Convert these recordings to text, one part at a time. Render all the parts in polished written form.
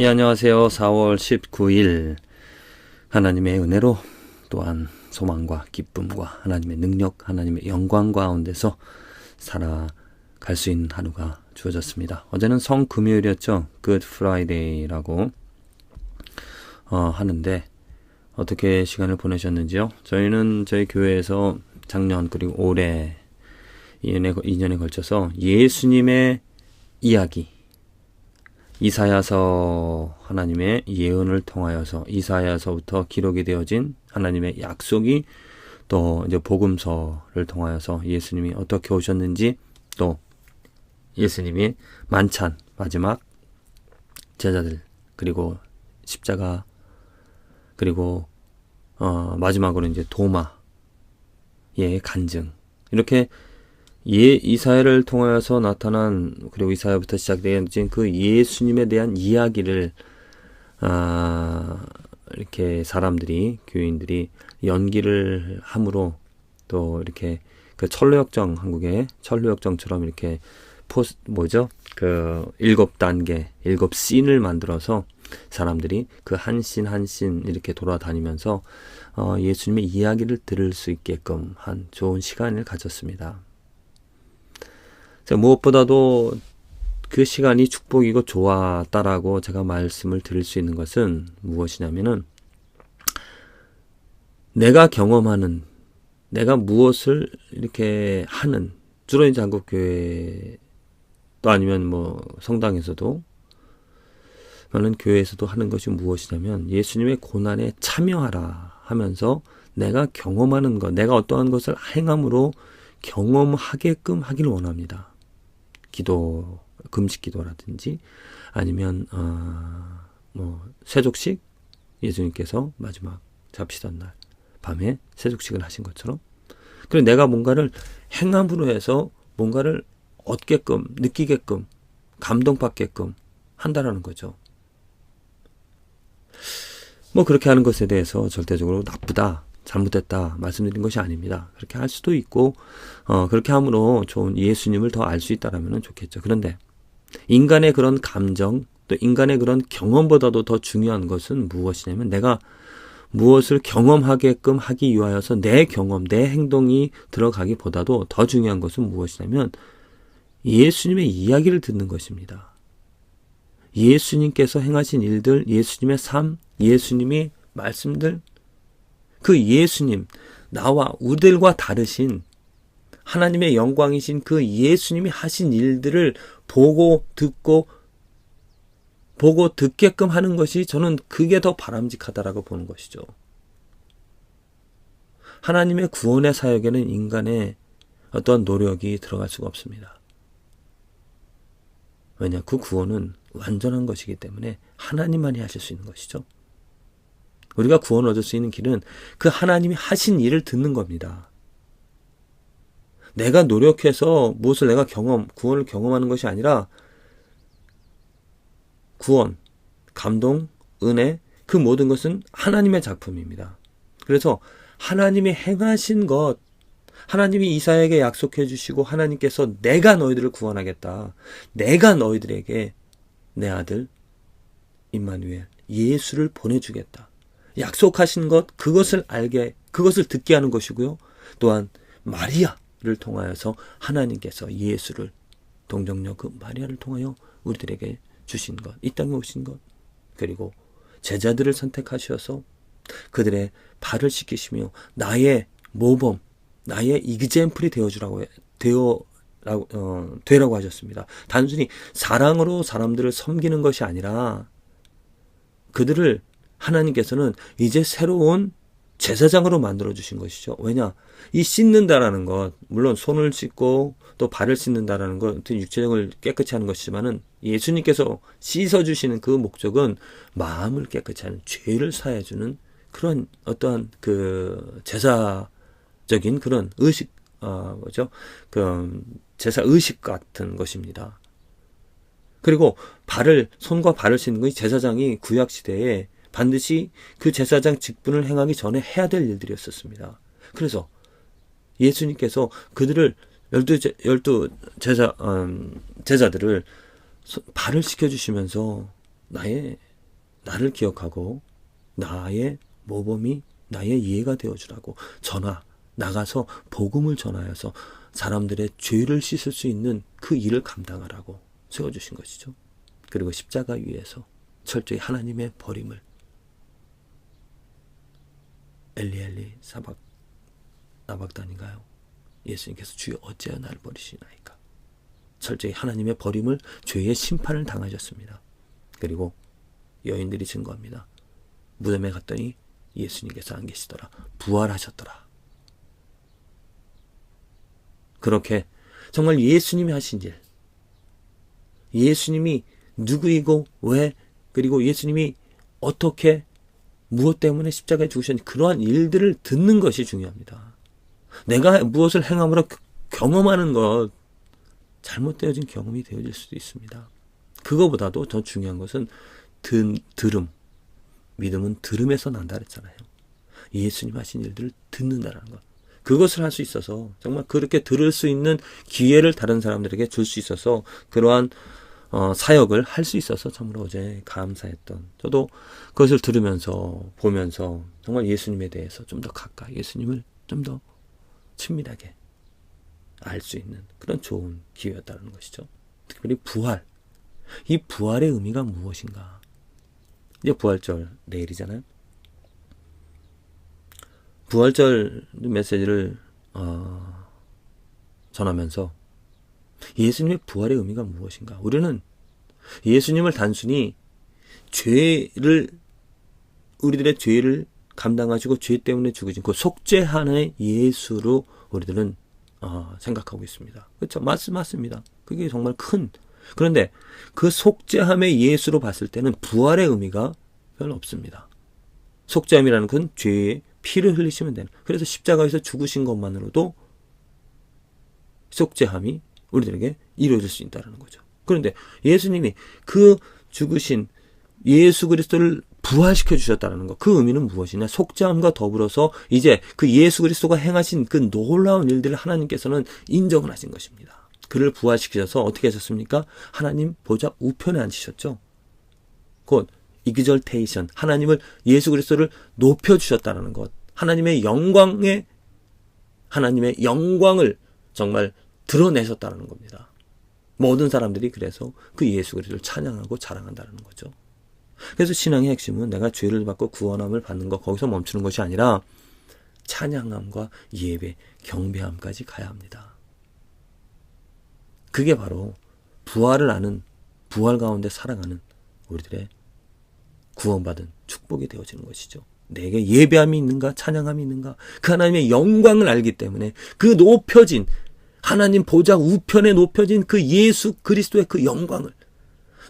예, 안녕하세요. 4월 19일 하나님의 은혜로 또한 소망과 기쁨과 하나님의 능력, 하나님의 영광 가운데서 살아갈 수 있는 하루가 주어졌습니다. 어제는 성금요일이었죠. Good Friday라고 하는데 어떻게 시간을 보내셨는지요? 저희는 저희 교회에서 작년 그리고 올해 2년에 걸쳐서 예수님의 이야기, 이사야서 하나님의 예언을 통하여서 이사야서부터 기록이 되어진 하나님의 약속이 또 이제 복음서를 통하여서 예수님이 어떻게 오셨는지 또 예수님이 만찬 마지막 제자들 그리고 십자가 그리고 마지막으로 이제 도마의 간증 이렇게 이사야를 통하여서 나타난 그리고 이사야부터 시작된 그 예수님에 대한 이야기를 이렇게 사람들이 교인들이 연기를 함으로 또 이렇게 그 철로역정 한국의 철로역정처럼 이렇게 그 7단계 7씬을 만들어서 사람들이 그 한 씬 한 씬 이렇게 돌아다니면서 예수님의 이야기를 들을 수 있게끔 한 좋은 시간을 가졌습니다. 무엇보다도 그 시간이 축복이고 좋았다라고 제가 말씀을 드릴 수 있는 것은 무엇이냐면은 내가 경험하는 내가 무엇을 이렇게 하는 주로 이제 한국교회 또 아니면 뭐 성당에서도 많은 교회에서도 하는 것이 무엇이냐면 예수님의 고난에 참여하라 하면서 내가 경험하는 것 내가 어떠한 것을 행함으로 경험하게끔 하기를 원합니다. 기도, 금식 기도라든지 아니면 세족식 예수님께서 마지막 잡히던 날 밤에 세족식을 하신 것처럼 그리고 내가 뭔가를 행함으로 해서 뭔가를 얻게끔 느끼게끔 감동받게끔 한다라는 거죠. 그렇게 하는 것에 대해서 절대적으로 나쁘다 잘못됐다 말씀드린 것이 아닙니다. 그렇게 할 수도 있고 그렇게 함으로 좋은 예수님을 더 알 수 있다라면 좋겠죠. 그런데 인간의 그런 감정 또 인간의 그런 경험보다도 더 중요한 것은 무엇이냐면 내가 무엇을 경험하게끔 하기 위하여서 내 경험, 내 행동이 들어가기보다도 더 중요한 것은 무엇이냐면 예수님의 이야기를 듣는 것입니다. 예수님께서 행하신 일들, 예수님의 삶, 예수님이 말씀들 그 예수님, 나와 우리들과 다르신 하나님의 영광이신 그 예수님이 하신 일들을 보고 듣게끔 하는 것이 저는 그게 더 바람직하다라고 보는 것이죠. 하나님의 구원의 사역에는 인간의 어떤 노력이 들어갈 수가 없습니다. 왜냐? 그 구원은 완전한 것이기 때문에 하나님만이 하실 수 있는 것이죠. 우리가 구원을 얻을 수 있는 길은 그 하나님이 하신 일을 듣는 겁니다. 내가 노력해서 무엇을 내가 구원을 경험하는 것이 아니라 구원, 감동, 은혜 그 모든 것은 하나님의 작품입니다. 그래서 하나님이 행하신 것 하나님이 이사야에게 약속해 주시고 하나님께서 내가 너희들을 구원하겠다. 내가 너희들에게 내 아들 임마누엘 예수를 보내주겠다. 약속하신 것 그것을 듣게 하는 것이고요. 또한 마리아를 통하여서 하나님께서 예수를 동정녀 그 마리아를 통하여 우리들에게 주신 것, 이 땅에 오신 것, 그리고 제자들을 선택하셔서 그들의 발을 씻기시며 나의 모범, 나의 이그젬플이 되라고 하셨습니다. 단순히 사랑으로 사람들을 섬기는 것이 아니라 그들을 하나님께서는 이제 새로운 제사장으로 만들어주신 것이죠. 왜냐? 이 씻는다라는 것, 물론 손을 씻고 또 발을 씻는다라는 것, 육체적을 깨끗이 하는 것이지만은 예수님께서 씻어주시는 그 목적은 마음을 깨끗이 하는, 죄를 사해주는 그런 어떠한 그 제사적인 그런 의식, 제사 의식 같은 것입니다. 그리고 손과 발을 씻는 것이 제사장이 구약시대에 반드시 그 제사장 직분을 행하기 전에 해야 될 일들이었었습니다. 그래서 예수님께서 그들을 12 제자들을 발을 씻겨주시면서 나의 나를 기억하고 나의 모범이 나의 이해가 되어주라고 나가서 복음을 전하여서 사람들의 죄를 씻을 수 있는 그 일을 감당하라고 세워주신 것이죠. 그리고 십자가 위에서 철저히 하나님의 버림을 엘리 사박단인가요? 예수님께서 주여 어찌하여 나를 버리시나이까. 철저히 하나님의 버림을, 죄의 심판을 당하셨습니다. 그리고 여인들이 증거합니다. 무덤에 갔더니 예수님께서 안 계시더라. 부활하셨더라. 그렇게 정말 예수님이 하신 일, 예수님이 누구이고 왜, 그리고 예수님이 어떻게 무엇 때문에 십자가에 죽으셨는지 그러한 일들을 듣는 것이 중요합니다. 내가 무엇을 행함으로 경험하는 것, 잘못되어진 경험이 되어질 수도 있습니다. 그거보다도 더 중요한 것은 들음. 믿음은 들음에서 난다 그랬잖아요. 예수님 하신 일들을 듣는다는 것. 그것을 할 수 있어서 정말 그렇게 들을 수 있는 기회를 다른 사람들에게 줄 수 있어서 그러한 사역을 할 수 있어서 참으로 어제 감사했던, 저도 그것을 들으면서 보면서 정말 예수님에 대해서 좀 더 가까이, 예수님을 좀 더 친밀하게 알 수 있는 그런 좋은 기회였다는 것이죠. 특별히 부활. 이 부활의 의미가 무엇인가? 이제 부활절 내일이잖아요. 부활절 메시지를 전하면서 예수님의 부활의 의미가 무엇인가? 우리는 예수님을 단순히 우리들의 죄를 감당하시고 죄 때문에 죽으신 그 속죄하는 예수로 우리들은 생각하고 있습니다. 그렇죠? 맞습니다. 그게 정말 그런데 그 속죄함의 예수로 봤을 때는 부활의 의미가 별로 없습니다. 속죄함이라는 건 죄의 피를 흘리시면 되는, 그래서 십자가에서 죽으신 것만으로도 속죄함이 우리들에게 이루어질 수 있다는 거죠. 그런데 예수님이 그 죽으신 예수 그리스도를 부활시켜 주셨다는 것, 그 의미는 무엇이냐? 속죄함과 더불어서 이제 그 예수 그리스도가 행하신 그 놀라운 일들을 하나님께서는 인정을 하신 것입니다. 그를 부활시키셔서 어떻게 하셨습니까? 하나님 보좌 우편에 앉히셨죠. 곧 exaltation, 예수 그리스도를 높여주셨다는 것, 하나님의 영광을 정말 드러내셨다는 겁니다. 모든 사람들이 그래서 그 예수 그리스도를 찬양하고 자랑한다는 거죠. 그래서 신앙의 핵심은 내가 죄를 받고 구원함을 받는 것, 거기서 멈추는 것이 아니라 찬양함과 예배, 경배함까지 가야 합니다. 그게 바로 부활을 아는, 부활 가운데 살아가는 우리들의 구원받은 축복이 되어지는 것이죠. 내게 예배함이 있는가, 찬양함이 있는가, 그 하나님의 영광을 알기 때문에 그 높여진, 하나님 보좌 우편에 높여진 그 예수 그리스도의 그 영광을,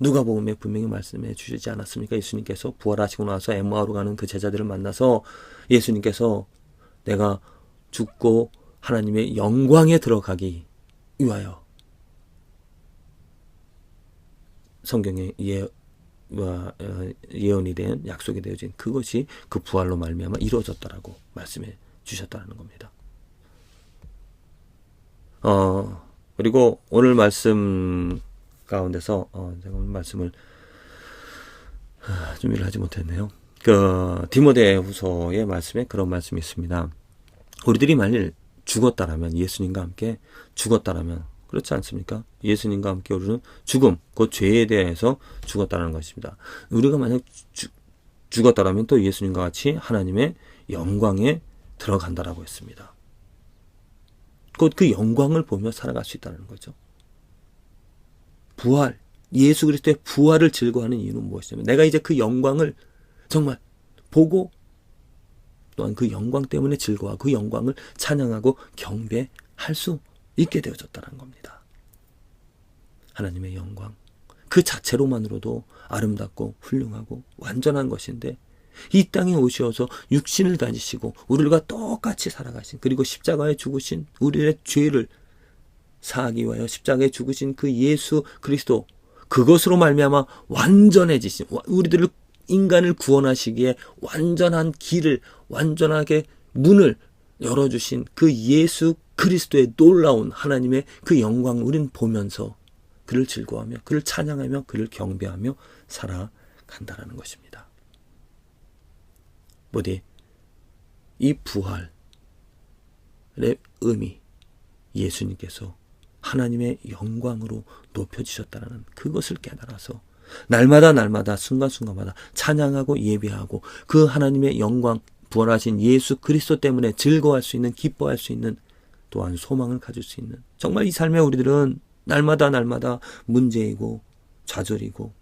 누가복음에 분명히 말씀해 주시지 않았습니까? 예수님께서 부활하시고 나서 엠마오로 가는 그 제자들을 만나서 예수님께서 내가 죽고 하나님의 영광에 들어가기 위하여 성경에 예언이 된, 약속이 되어진 그것이 그 부활로 말미암아 이루어졌다라고 말씀해 주셨다는 겁니다. 그리고 오늘 말씀 가운데서 제가 오늘 말씀을 준비를 하지 못했네요. 디모데후서의 말씀에 그런 말씀이 있습니다. 우리들이 만일 죽었다라면, 예수님과 함께 죽었다라면, 그렇지 않습니까? 예수님과 함께 우리는 죽음, 그 죄에 대해서 죽었다는 것입니다. 우리가 만약 죽었다라면 또 예수님과 같이 하나님의 영광에 들어간다라고 했습니다. 곧 그 영광을 보며 살아갈 수 있다는 거죠. 부활, 예수 그리스도의 부활을 즐거워하는 이유는 무엇이냐면, 내가 이제 그 영광을 정말 보고 또한 그 영광 때문에 즐거워하고 그 영광을 찬양하고 경배할 수 있게 되어졌다는 겁니다. 하나님의 영광, 그 자체로만으로도 아름답고 훌륭하고 완전한 것인데, 이 땅에 오셔서 육신을 가지시고 우리가 똑같이 살아가신, 그리고 십자가에 죽으신, 우리의 죄를 사하기 위하여 십자가에 죽으신 그 예수 그리스도, 그것으로 말미암아 완전해지신, 우리들을, 인간을 구원하시기에 완전한 길을, 완전하게 문을 열어주신 그 예수 그리스도의 놀라운 하나님의 그 영광을 우리는 보면서 그를 즐거워하며 그를 찬양하며 그를 경배하며 살아가야 간다라는 것입니다. 부디 이 부활의 의미, 예수님께서 하나님의 영광으로 높여지셨다는 그것을 깨달아서 날마다 순간순간마다 찬양하고 예배하고 그 하나님의 영광, 부활하신 예수 그리스도 때문에 즐거워할 수 있는, 기뻐할 수 있는, 또한 소망을 가질 수 있는, 정말 이 삶에 우리들은 날마다 문제이고 좌절이고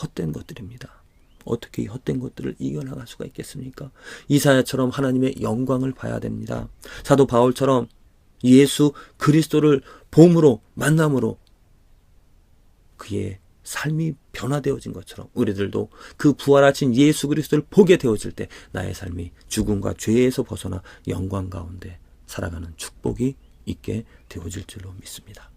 헛된 것들입니다. 어떻게 이 헛된 것들을 이겨나갈 수가 있겠습니까? 이사야처럼 하나님의 영광을 봐야 됩니다. 사도 바울처럼 예수 그리스도를 봄으로 만남으로 그의 삶이 변화되어진 것처럼 우리들도 그 부활하신 예수 그리스도를 보게 되어질 때 나의 삶이 죽음과 죄에서 벗어나 영광 가운데 살아가는 축복이 있게 되어질 줄로 믿습니다.